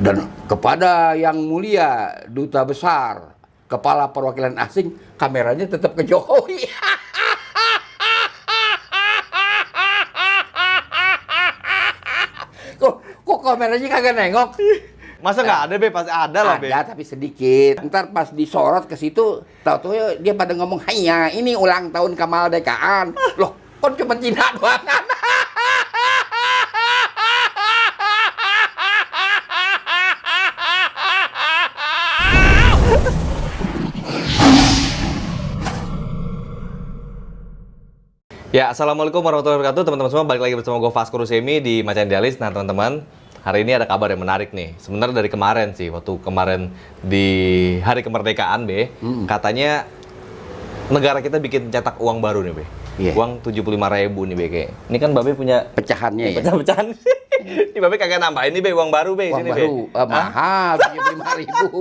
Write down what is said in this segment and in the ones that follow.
Dan kepada yang mulia duta besar, kepala perwakilan asing, kameranya tetap ke Jokowi. Kok kameranya kagak nengok? Masa nggak ada, Be? Pasti ada lah, Be. Ada tapi sedikit. Ntar pas disorot ke situ, tahu-tahu dia pada ngomong, "Hanya ini ulang tahun kemerdekaan." Loh, kok cuma Cina doang? Ya, assalamualaikum warahmatullahi wabarakatuh, teman-teman semua. Balik lagi bersama gue Vasco Rusemi di Macan Dialis. Nah, teman-teman, hari ini ada kabar yang menarik nih. Sebenarnya dari kemarin sih, waktu kemarin di Hari Kemerdekaan, Be, katanya negara kita bikin cetak uang baru nih, Be. Iya. Uang 75.000 nih, Be. Kayak. Ini kan Babe punya Pecahannya ya. pecah-pecahan. Ini Babe kagak nambahin nih, Be, uang baru, Be. Uang Sini, baru, Be. mahal, 75.000.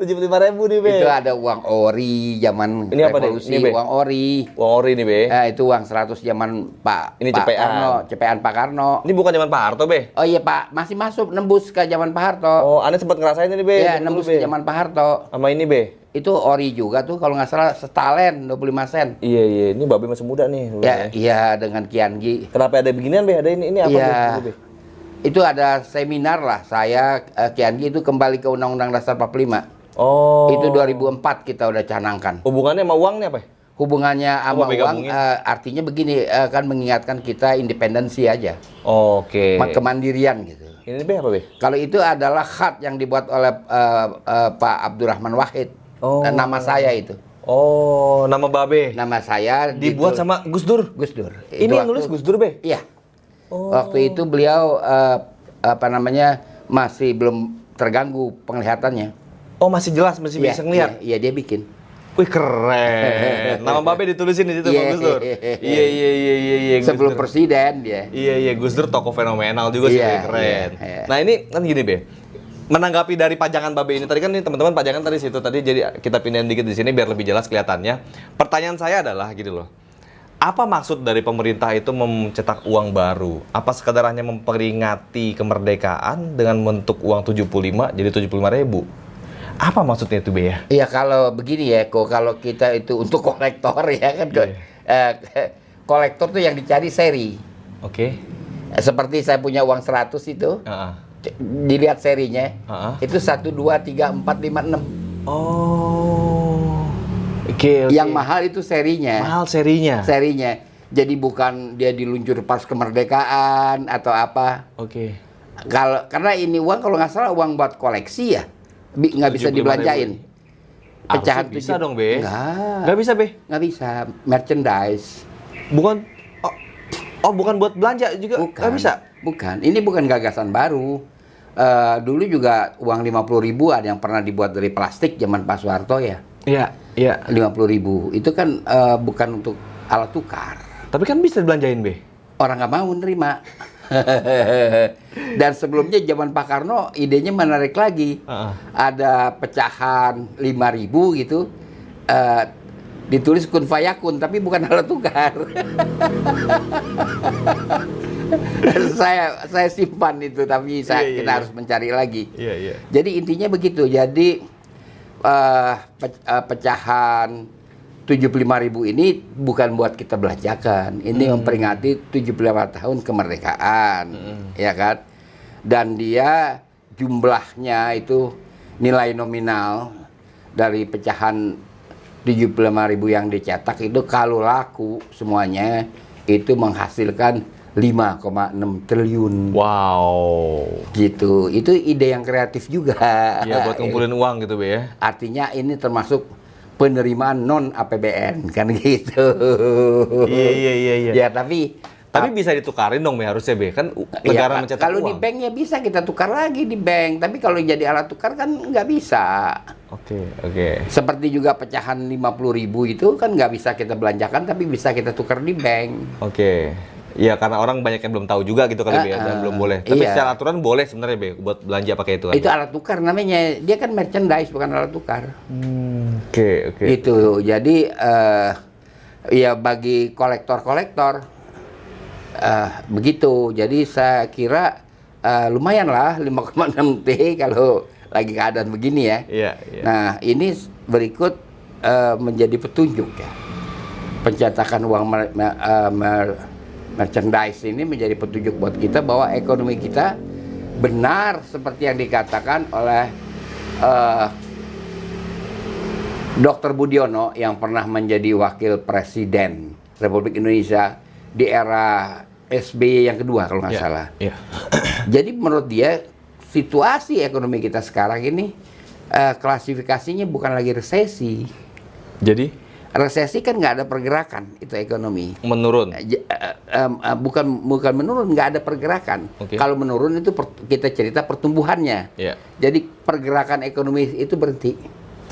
75.000 nih, Be. Itu ada uang ori zaman Ini apa, Dek? revolusi, Ini, Be? uang ori. Uang ori nih, Be. Itu uang 100 zaman Ini Pak cepean. Karno, cepean Pak Karno. Ini bukan zaman Pak Harto, Be. Oh iya Pak, masih masuk nembus ke zaman Pak Harto. Oh, Anda sempat ngerasain ini, Be. Iya, Betul, nembus Be. ke zaman Pak Harto. Sama ini, Be. Itu ori juga tuh kalau nggak salah setalen 25 sen. Iya, iya. Ini Babe masih muda nih. Ya, iya dengan Kiangi. Kenapa ada beginian, Be? Ada ini apa, Iya. Be? Itu ada seminar lah, saya Kiangi itu kembali ke Undang-Undang Dasar 45. Oh. Itu 2004 kita udah canangkan. Hubungannya sama uang nih apa? Hubungannya sama Babe uang gabungin? artinya begini, kan mengingatkan kita independensi aja, Oke. kemandirian gitu. Ini, Be, apa, Be? Kalau itu adalah khat yang dibuat oleh Pak Abdurrahman Wahid. Oh. Dan nama saya itu. Oh, nama Babe. Nama saya Dibuat sama Gus Dur. Gus Dur. Ini Itu yang waktu- nulis Gus Dur, Be? Iya. Oh. Waktu itu beliau masih belum terganggu penglihatannya. Oh, masih jelas, masih Iya, bisa ngeliat. Iya, dia bikin. Wih, keren. Nama Babe ditulisin di situ, Iya. Pak Gus Dur. Iya, iya, iya, Gus Sebelum Dur. presiden dia. Iya, iya, Gus Dur tokoh fenomenal juga sih, Iya, Be. Keren. iya. Nah, ini kan gini, Be. Menanggapi dari pajangan Babe ini tadi kan nih teman-teman pajangan tadi situ tadi, jadi kita pindahin dikit di sini biar lebih jelas kelihatannya. Pertanyaan saya adalah gitu loh. Apa maksud dari pemerintah itu mencetak uang baru? Apa sekadar hanya memperingati kemerdekaan dengan bentuk uang 75 jadi 75.000? Apa maksudnya itu, Be, ya? Iya, kalau begini ya, kalau kita itu untuk kolektor ya kan, kolektor tuh yang dicari seri. Oke. Seperti saya punya uang 100 itu, Heeh. dilihat serinya, Heeh. itu 1, 2, 3, 4, 5, 6. Oh. Oke, oke. Yang mahal itu serinya. Mahal serinya. Serinya. Jadi bukan dia diluncur pas kemerdekaan atau apa. Oke. Karena ini uang kalau nggak salah uang buat koleksi ya, nggak bisa 75.000. dibelanjain. Pecahan Harusnya bisa 7 dong, Be. Nggak. Nggak bisa, Be. Nggak bisa. Merchandise. Bukan. Oh, bukan buat belanja juga. Bukan. Nggak bisa. Bukan. Ini bukan gagasan baru. Dulu juga uang 50.000 ada yang pernah dibuat dari plastik zaman Pak Soeharto ya. Iya, iya. 50.000 itu kan bukan untuk alat tukar. Tapi kan bisa dibelanjain, Be. Orang nggak mau nerima. Dan sebelumnya zaman Pak Karno idenya menarik lagi. Heeh. Ada pecahan 5.000 gitu, ditulis kun fayakun tapi bukan alat tukar. saya simpan itu tapi Iya, kita iya. harus mencari lagi. Iya, iya. Jadi intinya begitu. Jadi pecahan 75.000 ini bukan buat kita belanjakan. Ini memperingati 75 tahun kemerdekaan, ya kan? Dan dia jumlahnya itu nilai nominal dari pecahan 75.000 yang dicetak itu kalau laku semuanya itu menghasilkan 5,6 triliun. Wow. Gitu. Itu ide yang kreatif juga. Iya, buat ngumpulin uang gitu, Be, ya. Artinya ini termasuk penerimaan non APBN kan gitu. Iya, iya, iya, iya. Ya tapi bisa ditukarin dong, Be, harusnya, Be. Kan ya, negara mencetak kalau uang. di bank ya bisa kita tukar lagi di bank. Tapi kalau jadi alat tukar kan nggak bisa. Oke, oke. Seperti juga pecahan 50.000 itu kan nggak bisa kita belanjakan tapi bisa kita tukar di bank. Oke. Iya, karena orang banyak yang belum tahu juga gitu kali, Be, ya, dan belum boleh. Tapi iya. secara aturan boleh sebenarnya, Be, buat belanja pakai itu kan. Itu alat tukar namanya. Dia kan merchandise bukan alat tukar. Oke, oke. Itu jadi ya bagi kolektor-kolektor begitu. Jadi saya kira lumayan lah 5,6 T kalau lagi keadaan begini ya. Iya, iya. Nah, ini berikut menjadi petunjuk ya. Pencetakan uang merchandise ini menjadi petunjuk buat kita bahwa ekonomi kita benar seperti yang dikatakan oleh Dr. Budiono yang pernah menjadi wakil presiden Republik Indonesia di era SBY yang kedua kalau nggak salah. Iya. Jadi menurut dia situasi ekonomi kita sekarang ini klasifikasinya bukan lagi resesi. Jadi Resesi kan nggak ada pergerakan itu ekonomi. menurun. Bukan menurun, nggak ada pergerakan. Oke. Kalau menurun itu kita cerita pertumbuhannya. Iya. Jadi pergerakan ekonomi itu berhenti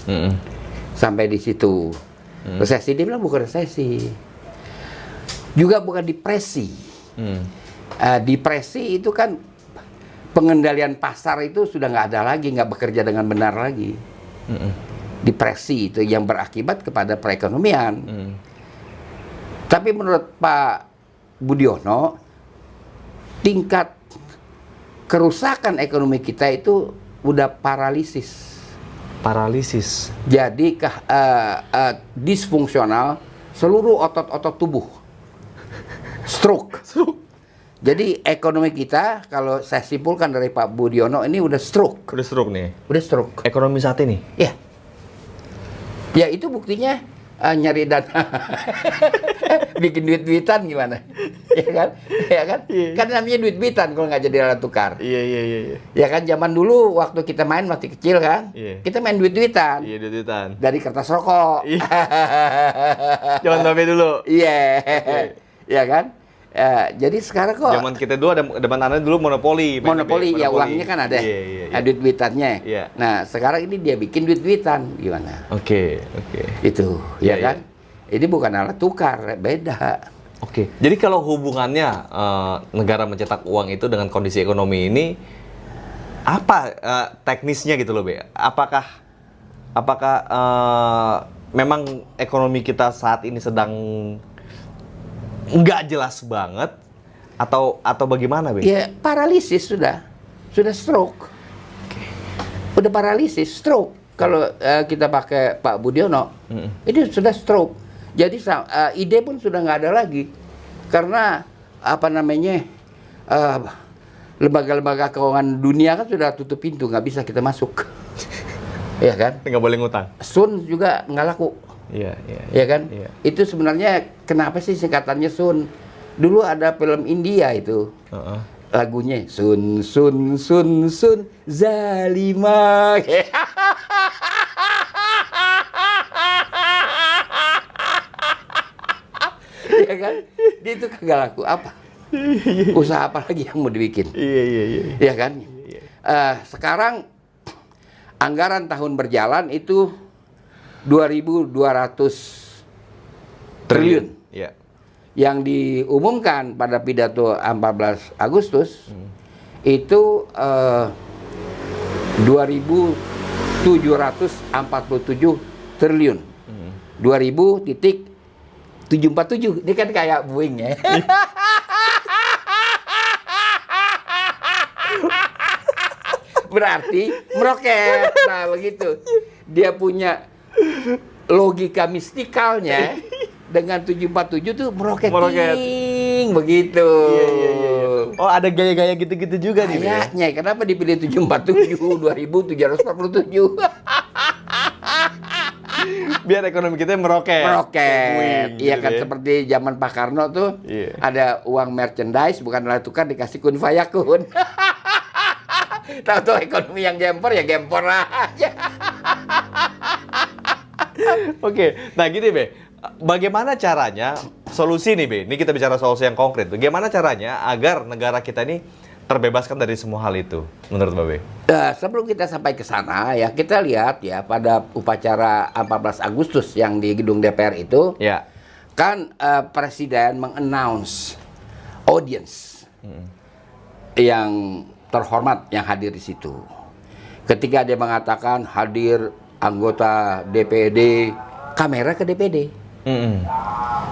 Mm-mm. sampai di situ. Resesi dia bilang bukan resesi, juga bukan depresi. Mm. Depresi itu kan pengendalian pasar itu sudah nggak ada lagi, nggak bekerja dengan benar lagi. Mm-mm. Depresi itu yang berakibat kepada perekonomian. Mm. Tapi menurut Pak Budiono, tingkat kerusakan ekonomi kita itu udah paralisis. Paralisis. Jadi disfungsional seluruh otot-otot tubuh. Stroke. Jadi ekonomi kita kalau saya simpulkan dari Pak Budiono ini udah stroke. Udah stroke nih. Udah stroke. Ekonomi saat ini. Ya. Ya itu buktinya nyari dana. Bikin duit-duitan gimana? Ya kan? Ya kan? Iya. Kan namanya duit-duitan kalau nggak jadi alat tukar. Iya, iya, iya, iya. Ya kan zaman dulu waktu kita main masih kecil kan? Iya. Kita main duit-duitan. Iya, duitan. Dari kertas rokok. Iya. Jangan sampai dulu. Iya. Ya kan? Jadi sekarang kok Zaman kita dulu ada anak dulu monopoli. monopoli, ya uangnya kan ada. Iya, iya, iya. Duit-duitannya. Iya. Nah, sekarang ini dia bikin duit-duitan gimana? Oke, oke. Itu, Iya, ya kan? Ini bukan alat tukar, beda. Oke. Jadi kalau hubungannya negara mencetak uang itu dengan kondisi ekonomi ini apa teknisnya gitu loh, Be? Apakah memang ekonomi kita saat ini sedang nggak jelas banget atau bagaimana, Be? Ya, paralisis sudah stroke. Udah paralisis, stroke. Kalau kita pakai Pak Budiono, ini sudah stroke. Jadi ide pun sudah nggak ada lagi, karena apa namanya lembaga-lembaga keuangan dunia kan sudah tutup pintu, nggak bisa kita masuk, ya kan? Nggak boleh ngutang. Sun juga nggak laku. Iya, iya. Ya kan? Iya. Itu sebenarnya kenapa sih singkatannya Sun? Dulu ada film India itu. Heeh. Lagunya Sun Sun Sun Sun Zalima. Ya kan? Dia itu kagak laku apa? Usaha apa lagi yang mau dibikin? Iya, iya, iya. Ya kan? Sekarang anggaran tahun berjalan itu 2.200 triliun. Iya. Yang diumumkan pada pidato 14 Agustus itu 2.747 triliun. 2.000.747. Ini kan kayak Boeing ya. Berarti meroket. Nah, begitu. Dia punya logika mistikalnya dengan 747 tuh meroket. Begitu. Iya, iya, iya. Oh, ada gaya-gaya gitu-gitu juga nih, Be? Kayaknya kenapa dipilih 747 2.747? Biar ekonomi kita meroket. Meroket. Iya gitu kan ya. seperti zaman Pak Karno tuh Iya. ada uang merchandise bukan alat tukar dikasih kun fayakun. Tahu-tahu ekonomi yang gempor ya gempor aja. Oke, nah gini, Be. Bagaimana caranya solusi nih, Be? Ini kita bicara solusi yang konkret. Bagaimana caranya agar negara kita ini terbebaskan dari semua hal itu menurut Babe? Sebelum kita sampai ke sana ya kita lihat ya pada upacara 14 Agustus yang di gedung DPR itu Ya. kan Presiden mengannounce audience yang terhormat yang hadir di situ. Ketika dia mengatakan hadir anggota DPD, kamera ke DPD,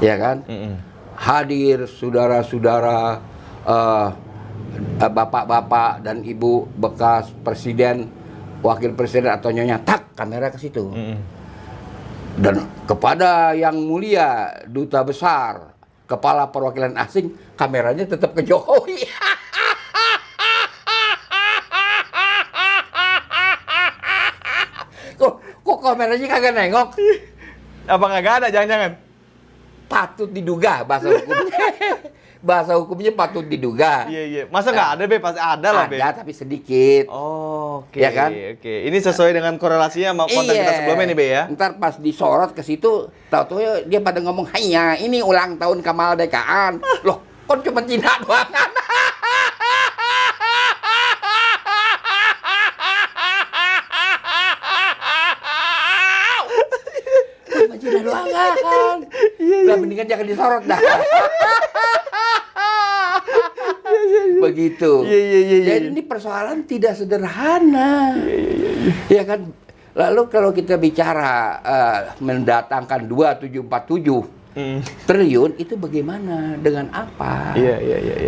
ya kan? Hadir saudara-saudara bapak-bapak dan ibu bekas presiden, wakil presiden atau nyonya, tak kamera ke situ. Dan kepada yang mulia duta besar, kepala perwakilan asing, kameranya tetap ke Jokowi. Kok kameranya kagak nengok? Apa nggak ada jangan-jangan? Patut diduga bahasa hukumnya. Bahasa hukumnya patut diduga. Iya. Masa nggak ada, Be? Pasti ada lah, Be. Ada, tapi sedikit. Oh, oke. Ya kan? Oke. Ini sesuai dengan korelasinya sama konten kita sebelumnya nih, Be ya? Ntar pas disorot ke situ, tahu-tahu dia pada ngomong, hanya ini ulang tahun kemerdekaan. Loh, kok cuma Cina doang? Cuma Cina doang kan? Lah mendingan jangan disorot dah. Begitu. Iya. Jadi ini persoalan tidak sederhana. Ya kan? Lalu kalau kita bicara mendatangkan 2747 triliun itu bagaimana? Dengan apa? Iya.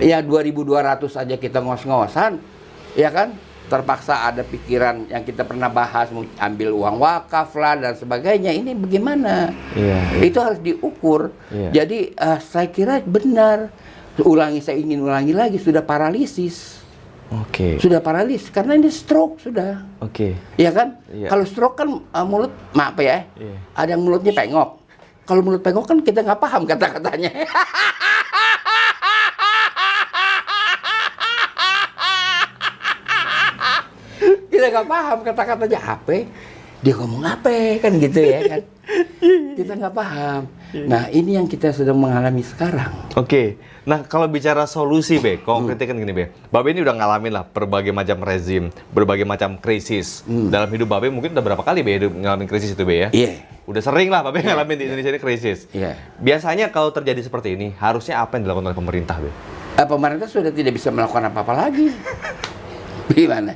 Ya 2.200 aja kita ngos-ngosan, ya kan? Terpaksa ada pikiran yang kita pernah bahas, mau ambil uang wakaf lah dan sebagainya. Ini bagaimana? Iya. Itu harus diukur. Iya. Jadi saya kira benar. Saya ingin ulangi lagi, sudah paralisis. Oke. Sudah paralisis karena ini stroke sudah. Oke. Ya kan? Iya. Kalau stroke kan mulut, maaf ya, Iya. ada yang mulutnya pengok. Kalau mulut pengok kan kita nggak paham kata-katanya. Kita nggak paham kata-katanya apa. Dia ngomong apa kan gitu ya kan. Kita nggak paham. Nah ini yang kita sedang mengalami sekarang. Oke. Nah, kalau bicara solusi, Be, konkretnya kan gini, Be. Babe ini udah ngalamin lah berbagai macam rezim, berbagai macam krisis. Dalam hidup Babe mungkin udah berapa kali Be ngalamin krisis itu, Be ya? Iya. Udah sering lah Babe ngalamin di Indonesia ini krisis. Iya. Biasanya kalau terjadi seperti ini, harusnya apa yang dilakukan oleh pemerintah, Be? Pemerintah sudah tidak bisa melakukan apa-apa lagi. Gimana?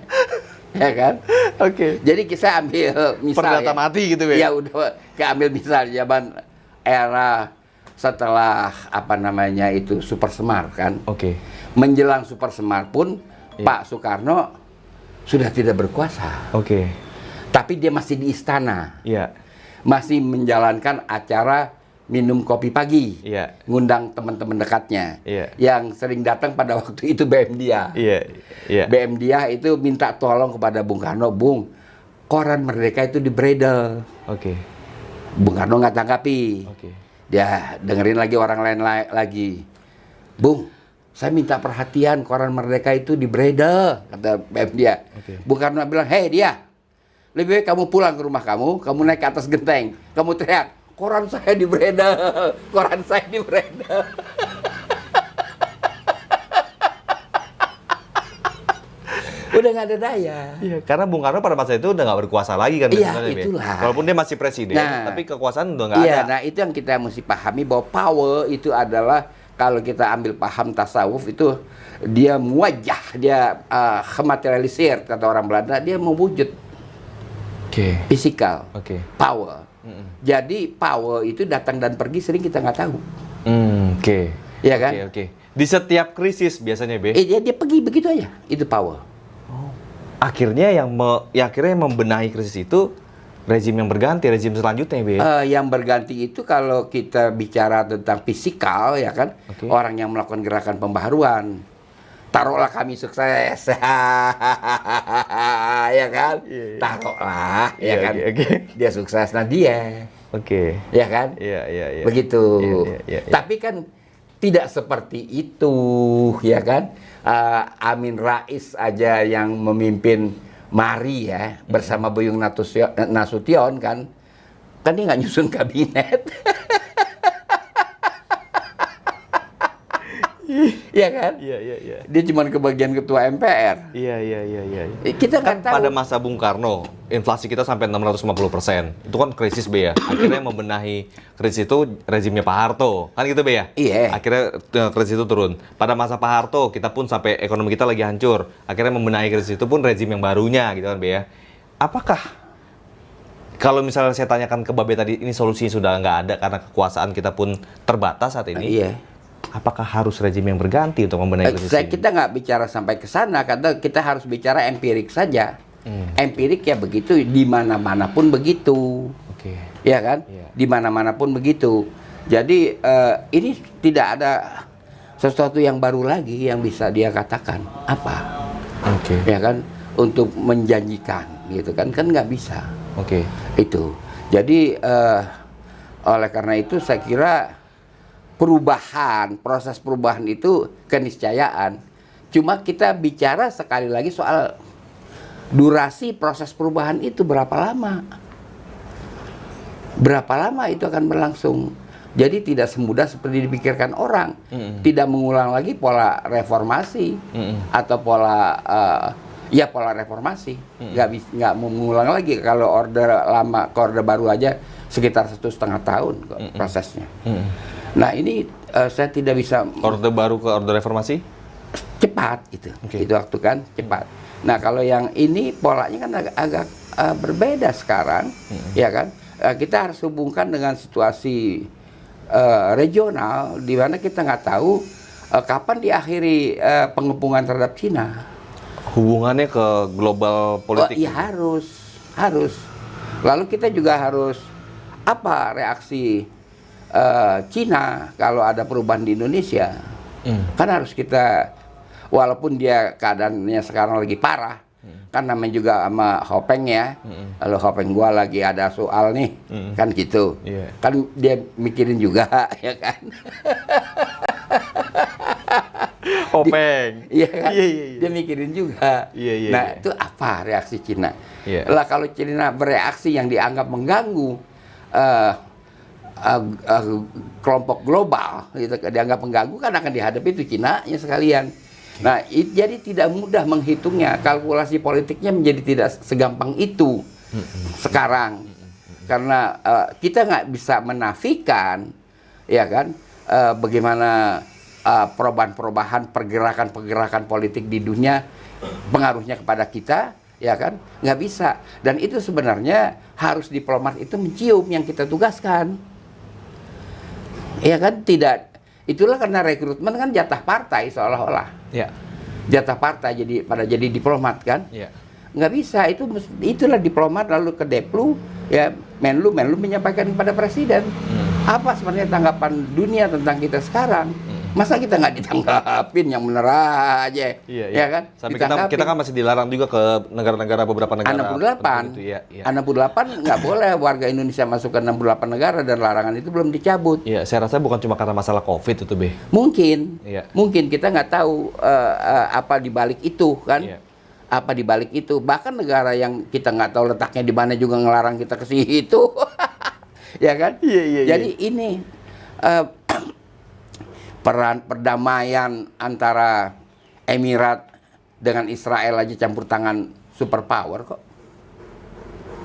Ya kan? Oke. Jadi kita ambil misal Perdata mati gitu, Be? Ya udah, ambil misal zaman era setelah apa namanya itu Super Semar kan. Oke. Menjelang Super Semar pun Iya. Pak Soekarno sudah tidak berkuasa. Oke. Tapi dia masih di istana. Iya. Masih menjalankan acara minum kopi pagi. Iya. Ngundang teman-teman dekatnya. Iya. Yang sering datang pada waktu itu BM dia. Iya. BM dia itu minta tolong kepada Bung Karno, Bung, koran Merdeka itu dibredel. Oke. Bung Karno nggak tanggapi. Oke. Dia dengerin lagi orang lain lagi. Bung, saya minta perhatian, koran Merdeka itu dibredel, kata BM dia. Oke. Bung Karno bilang, hei dia, lebih baik kamu pulang ke rumah kamu naik ke atas genteng, kamu teriak, koran saya dibredel, koran saya dibredel. Udah nggak ada daya. Iya, karena Bung Karno pada masa itu udah nggak berkuasa lagi kan Iya, sebenarnya, Be. itulah. Walaupun dia masih presiden, Nah, tapi kekuasaan udah nggak Iya, ada. nah itu yang kita mesti pahami bahwa power itu adalah kalau kita ambil paham tasawuf itu dia muwajjah, dia gematerialisir kata orang Belanda, dia mewujud Oke. fisikal, Oke. power. Jadi power itu datang dan pergi sering kita nggak tahu, Oke. ya kan? Oke. Di setiap krisis biasanya, Be. Dia pergi begitu aja, itu power. Akhirnya yang membenahi krisis itu rezim yang berganti, rezim selanjutnya, Be. Yang berganti itu kalau kita bicara tentang fisikal, ya kan, Oke. orang yang melakukan gerakan pembaharuan. Taruhlah kami sukses, ya kan? Iya. Taruhlah, ya Iya, kan? oke. Dia sukses, nah dia, Oke. ya kan? Iya. Begitu. Iya. Tapi kan tidak seperti itu, ya kan? Amin Rais aja yang memimpin Mari ya bersama Buyung Nasution kan dia nggak nyusun kabinet. Iya kan? Iya. Dia cuma kebagian ketua MPR. Iya. Kita Kan nggak tahu. pada masa Bung Karno, inflasi kita sampai 650%. Itu kan krisis, Be ya. Akhirnya membenahi krisis itu rezimnya Pak Harto. Kan gitu, Be ya? Iya. Akhirnya krisis itu turun. Pada masa Pak Harto, kita pun sampai ekonomi kita lagi hancur. Akhirnya membenahi krisis itu pun rezim yang barunya, gitu kan, Be ya. Apakah kalau misalnya saya tanyakan ke Babe tadi, ini solusinya sudah nggak ada karena kekuasaan kita pun terbatas saat ini? Iya. apakah harus rezim yang berganti untuk membenahi krisis ini? Kita nggak bicara sampai ke sana, karena kita harus bicara empirik saja. Empirik ya begitu, di mana-mana pun begitu. Oke. Ya kan? Iya. Di mana-mana pun begitu. Jadi ini tidak ada sesuatu yang baru lagi yang bisa dia katakan. Apa? Oke. Ya kan? Untuk menjanjikan gitu kan nggak bisa. Oke. Itu. Jadi oleh karena itu saya kira proses perubahan itu keniscayaan. Cuma kita bicara sekali lagi soal durasi proses perubahan itu berapa lama. Berapa lama itu akan berlangsung. Jadi tidak semudah seperti dipikirkan orang. Tidak mengulang lagi pola reformasi atau pola pola reformasi. Nggak mengulang lagi. Kalau order lama ke order baru aja sekitar 1,5 tahun kok prosesnya. Nah ini saya tidak bisa Orde baru ke orde reformasi? cepat gitu. Itu waktu kan cepat. Nah kalau yang ini polanya kan agak berbeda sekarang, ya kan? Kita harus hubungkan dengan situasi regional di mana kita nggak tahu kapan diakhiri pengepungan terhadap Cina. Hubungannya ke global politik? Iya harus. Lalu kita juga harus apa reaksi Cina kalau ada perubahan di Indonesia? Kan harus kita, walaupun dia keadaannya sekarang lagi parah, kan namanya juga sama Hopeng ya. Kalau Hopeng gua lagi ada soal nih, kan gitu. Yeah. Kan dia mikirin juga, ya kan? Hopeng. Iya kan? Iya. Dia mikirin juga. Iya. Nah, itu apa reaksi Cina? Iya. Lah kalau Cina bereaksi yang dianggap mengganggu kelompok global, gitu, dianggap mengganggu kan akan dihadapi itu Cina-nya sekalian. Nah, jadi tidak mudah menghitungnya. Kalkulasi politiknya menjadi tidak segampang itu sekarang. Karena kita nggak bisa menafikan, ya kan, bagaimana perubahan-perubahan, pergerakan-pergerakan politik di dunia pengaruhnya kepada kita, ya kan, nggak bisa. Dan itu sebenarnya harus diplomat itu mencium yang kita tugaskan, ya kan, tidak. Itulah karena rekrutmen kan jatah partai seolah-olah. Ya. Jatah partai jadi diplomat kan? Ya. Nggak bisa, itulah diplomat lalu ke Deplu, ya Menlu menyampaikan kepada Presiden. Apa sebenarnya tanggapan dunia tentang kita sekarang? Masa kita nggak ditanggapin yang bener aja, ya kan? Sampai kita kan masih dilarang juga ke negara-negara, beberapa negara. 68, itu, ya. 68 nggak boleh warga Indonesia masuk ke 68 negara dan larangan itu belum dicabut. Iya, saya rasa bukan cuma karena masalah COVID itu, Be. Mungkin, Iya. mungkin kita nggak tahu apa dibalik itu kan? Iya. Apa dibalik itu? Bahkan negara yang kita nggak tahu letaknya di mana juga ngelarang kita ke situ, ya kan? Iya. Jadi ini peran perdamaian antara Emirat dengan Israel aja campur tangan superpower kok.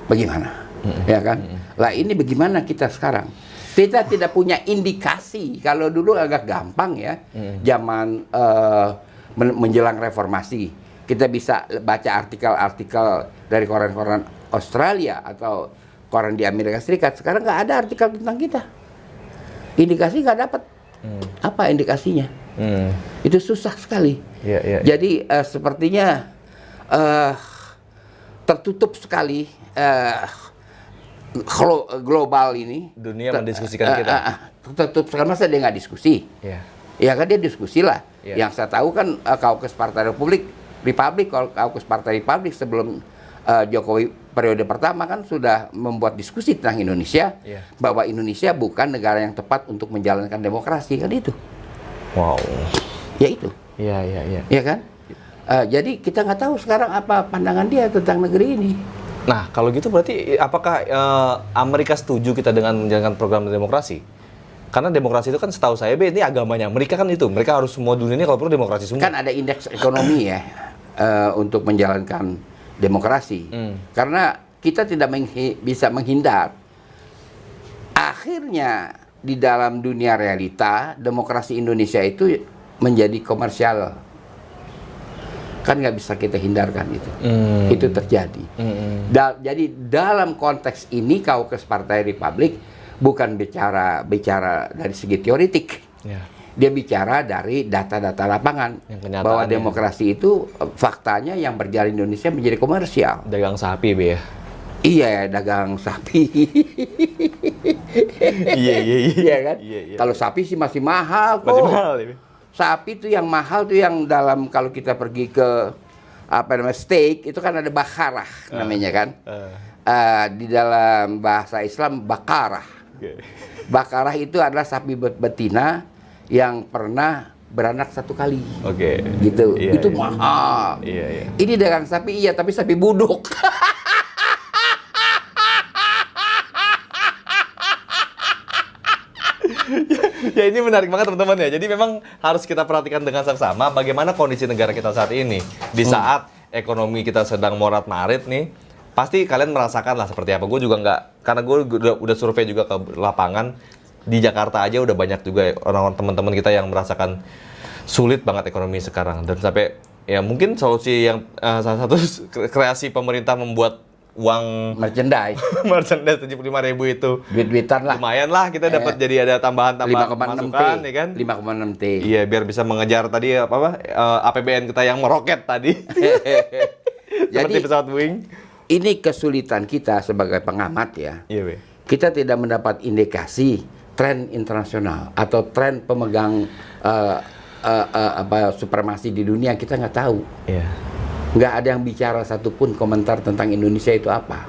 Bagaimana? Ya kan? Lah ini bagaimana kita sekarang? Kita tidak punya indikasi. Kalau dulu agak gampang ya. Zaman menjelang reformasi, kita bisa baca artikel-artikel dari koran-koran Australia atau koran di Amerika Serikat. Sekarang nggak ada artikel tentang kita. Indikasi nggak dapat. Apa indikasinya? Itu susah sekali. Iya. Jadi sepertinya tertutup sekali global ini. Dunia mendiskusikan kita. Tertutup sekali, masa dia nggak diskusi? Iya. Ya kan dia diskusi lah. Iya. Yang saya tahu kan Kaukus Partai Republik, Kaukus Partai Republik sebelum Jokowi periode pertama kan sudah membuat diskusi tentang Indonesia, bahwa Indonesia bukan negara yang tepat untuk menjalankan demokrasi, kan itu. Wow. Ya itu. Iya. Ya kan? Jadi kita nggak tahu sekarang apa pandangan dia tentang negeri ini. Nah, kalau gitu berarti apakah Amerika setuju kita dengan menjalankan program demokrasi? Karena demokrasi itu kan setahu saya, ini agamanya Amerika kan itu. Mereka harus semua dunia ini kalau perlu demokrasi semua. Kan ada indeks ekonomi ya untuk menjalankan demokrasi. Karena kita tidak bisa menghindar. Akhirnya di dalam dunia realita, demokrasi Indonesia itu menjadi komersial. Kan nggak bisa kita hindarkan itu. Itu terjadi. Jadi dalam konteks ini Kaukus Partai Republik bukan bicara dari segi teoritik. Dia bicara dari data-data lapangan Yang kenyataannya. bahwa demokrasi itu faktanya yang berjalan di Indonesia menjadi komersial. Dagang sapi, Be ya. Iya, dagang sapi. Iya. Iya kan? Iya. Kalau sapi sih masih mahal kok. Masih mahal ya, Be. Sapi tuh yang mahal tuh yang dalam kalau kita pergi ke apa namanya steak itu kan ada bakarah namanya kan. Di dalam bahasa Islam bakarah. Oke. Bakarah itu adalah sapi betina yang pernah beranak 1 kali. Oke. Gitu. Iya, Itu iya. mahal. Iya. Ini dagang sapi iya, tapi sapi buduk. Ya ini menarik banget teman-teman ya. Jadi memang harus kita perhatikan dengan seksama bagaimana kondisi negara kita saat ini. Di saat ekonomi kita sedang morat-marit nih, pasti kalian merasakan lah seperti apa. Gue juga nggak, karena gue udah survei juga ke lapangan. Di Jakarta aja udah banyak juga orang-orang teman-teman kita yang merasakan sulit banget ekonomi sekarang. Dan sampai ya mungkin solusi yang salah satu kreasi pemerintah membuat uang Merchandise. merchandise 75.000 itu Duit-duitan lah. lumayan lah, kita dapat jadi ada tambahan-tambahan 5,6 T. masukan ya kan. 5,6 T. Iya, biar bisa mengejar tadi APBN kita yang meroket tadi. Seperti Jadi pesawat Boeing. ini kesulitan kita sebagai pengamat ya. Iya, Be. Kita tidak mendapat indikasi tren internasional atau tren pemegang supremasi di dunia, kita nggak tahu. Iya. Nggak ada yang bicara satupun komentar tentang Indonesia itu apa.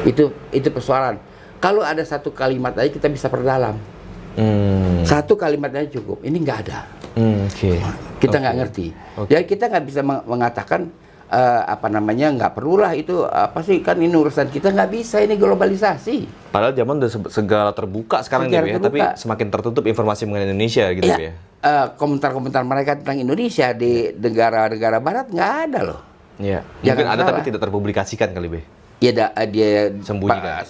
Itu persoalan. Kalau ada satu kalimat aja kita bisa perdalam. Satu kalimat aja cukup. Ini nggak ada. Oke. Kita nggak ngerti. Jadi kita nggak bisa mengatakan nggak perlulah itu apa sih, kan ini urusan kita, nggak bisa, ini globalisasi. Padahal zaman udah segala terbuka sekarang Segala gitu ya, tapi terbuka. semakin tertutup informasi mengenai Indonesia gitu ya. Komentar-komentar mereka tentang Indonesia di negara-negara Barat nggak ada loh. Iya. Jangan Mungkin ada salah. tapi tidak terpublikasikan kali, Be. Ya dia Sembunyikan.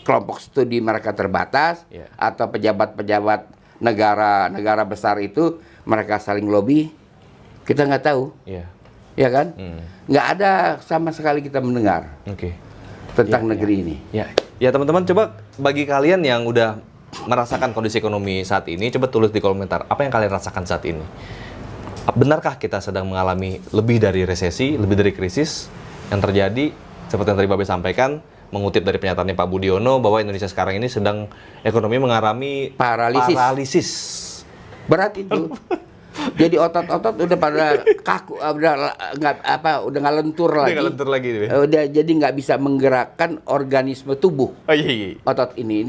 kelompok studi mereka terbatas, Iya. atau pejabat-pejabat negara besar itu mereka saling lobby, kita nggak tahu, Iya. ya kan? Nggak ada sama sekali kita mendengar Oke. tentang negeri ini. Ya teman-teman, coba bagi kalian yang udah merasakan kondisi ekonomi saat ini, coba tulis di komentar apa yang kalian rasakan saat ini. Benarkah kita sedang mengalami lebih dari resesi, lebih dari krisis yang terjadi? Seperti yang tadi Babe sampaikan, mengutip dari pernyataannya Pak Budiono bahwa Indonesia sekarang ini sedang ekonomi mengalami paralisis. Berat itu. Jadi otot-otot udah pada kaku, udah nggak lentur lagi. Nggak lentur lagi, Be. Jadi nggak bisa menggerakkan organisme tubuh. Oh iya. Otot ini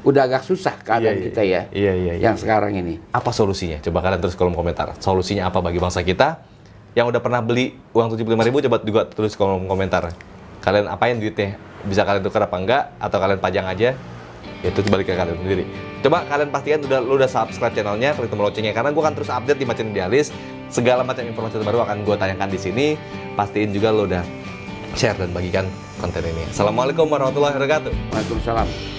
udah agak susah keadaan kita ya. Iya. Yang sekarang ini. Apa solusinya? Coba kalian tulis kolom komentar. Solusinya apa bagi bangsa kita? Yang udah pernah beli uang 75.000, coba juga tulis kolom komentar. Kalian apain duitnya? Bisa kalian tukar apa enggak? Atau kalian pajang aja? Itu balik ke kalian sendiri. Coba kalian pastikan lu udah subscribe channelnya, klik tombol loncengnya, karena gue akan terus update di Macan Idealis. Segala macam informasi terbaru akan gue tayangkan di sini. Pastiin juga lu udah share dan bagikan konten ini. Assalamualaikum warahmatullahi wabarakatuh. Waalaikumsalam.